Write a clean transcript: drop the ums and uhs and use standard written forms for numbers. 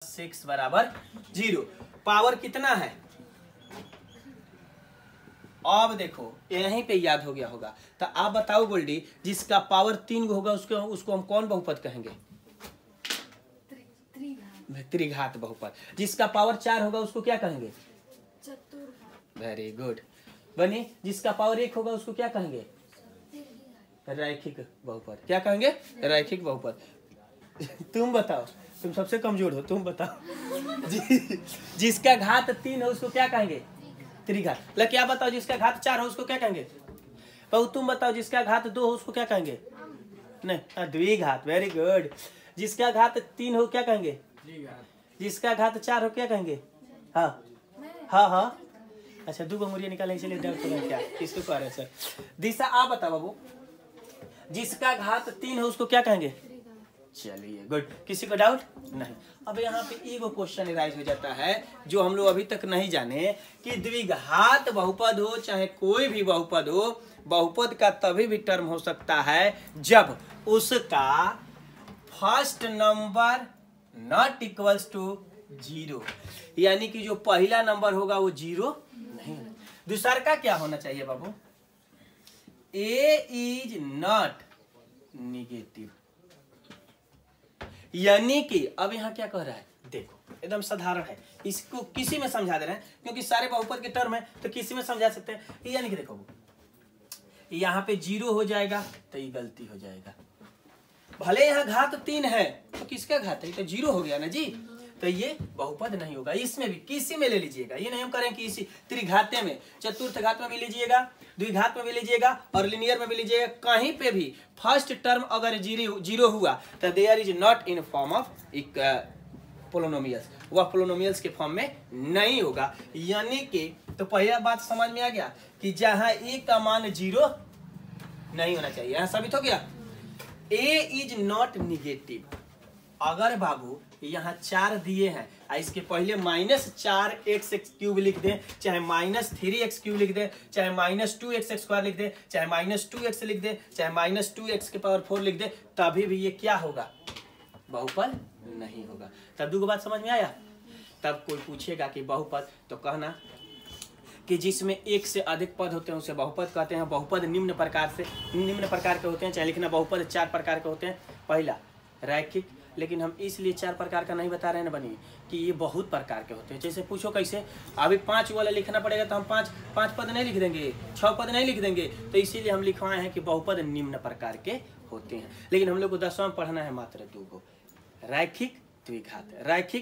6 बराबर 0। पावर कितना है? अब देखो यहीं पे याद हो गया होगा। तो आप बताओ गोल्डी, जिसका पावर 3 होगा उसको हम कौन बहुपद कहेंगे? त्रिघात बहुपद। जिसका पावर 4 होगा उसको क्या कहेंगे? चतुर्घात। वेरी गुड बनी। जिसका पावर 1 होगा उसको क्या कहेंगे? रैखिक बहुपद। क्या कहेंगे? रैखिक बहुपद। तुम बताओ, तुम सबसे कमजोर हो, तुम बताओ। जिसका घात 3 है उसको क्या कहेंगे? त्रिघात। क्या बताओ, जिसका घात 4 हो उसको क्या कहेंगे? बहु तुम बताओ, जिसका घात 2 हो उसको क्या कहेंगे? नहीं, द्विघात। Very good. जिसका घात 3 हो क्या कहेंगे? जिसका घात 4 हो क्या कहेंगे? हाँ हाँ हाँ। अच्छा, 2 मुरिया निकाले इसलिए डर तो क्या किसको कह रहे हैं सर? दिशा आप बताओ बाबू, जिसका घात 3 है उसको क्या कहेंगे? चलिए गुड। किसी को डाउट नहीं? अब यहाँ पे एगो क्वेश्चन राइज हो जाता है जो हम लोग अभी तक नहीं जाने कि द्विघात बहुपद हो चाहे कोई भी बहुपद हो, बहुपद का तभी भी टर्म हो सकता है जब उसका first number not equals to 0, यानी कि जो पहला नंबर होगा वो 0 नहीं। दूसरा का क्या होना चाहिए बाबू? ए इज नॉट निगेटिव, यानी कि अब यहाँ क्या कह रहा है देखो, एकदम साधारण है, इसको किसी में समझा दे रहे हैं क्योंकि सारे बहुपद के टर्म है तो किसी में समझा सकते हैं। यानी कि देखो यहाँ पे 0 हो जाएगा तो ये गलती हो जाएगा। भले यहाँ घात 3 है तो किसका घात है? तो 0 हो गया ना जी, तो ये बहुपद नहीं होगा। इसमें भी किसी में ले लीजिएगा, ये नहीं हम करें कि इसी त्रिघाते में, चतुर्थ घात में भी लीजिएगा, द्विघात में भी लीजिएगा और लिनियर में भी लीजिएगा। कहीं पे भी फर्स्ट टर्म अगर 0 हुआ तो there is not in form of polynomials, वह पोलिनोमियल्स के फॉर्म में नहीं होगा। यानी कि तो पहला बात समझ में आ गया कि जहां ए का मान 0 नहीं होना चाहिए, यहां साबित हो गया। ए इज नॉट निगेटिव। अगर बाबू यहाँ 4 दिए हैं, इसके पहले -4x³ लिख दें, चाहे -3x³ लिख दें, चाहे -2x² लिख दें, चाहे -2x लिख दें, चाहे -2x⁴ लिख दें, तभी भी ये क्या होगा? बहुपद नहीं होगा। तब दो बात समझ में आया? तब कोई पूछेगा कि बहुपद, तो कहना कि जिसमें एक से अधिक पद होते हैं उसे बहुपद कहते हैं। बहुपद निम्न प्रकार के होते हैं, चाहे लिखना बहुपद 4 प्रकार के होते हैं। पहला रैखिक, लेकिन हम इसलिए 4 प्रकार का नहीं बता रहे हैं बनी कि ये बहुत प्रकार के होते हैं। जैसे पूछो कैसे, अभी 5 वाला लिखना पड़ेगा तो हम 5 पद नहीं लिख देंगे, 6 पद नहीं लिख देंगे, तो इसीलिए हम लिखवाए हैं कि बहुपद निम्न प्रकार के होते हैं। लेकिन हम लोग को 10वां पढ़ना है मात्र 2 गो, रैखिक द्विघात। रैखिक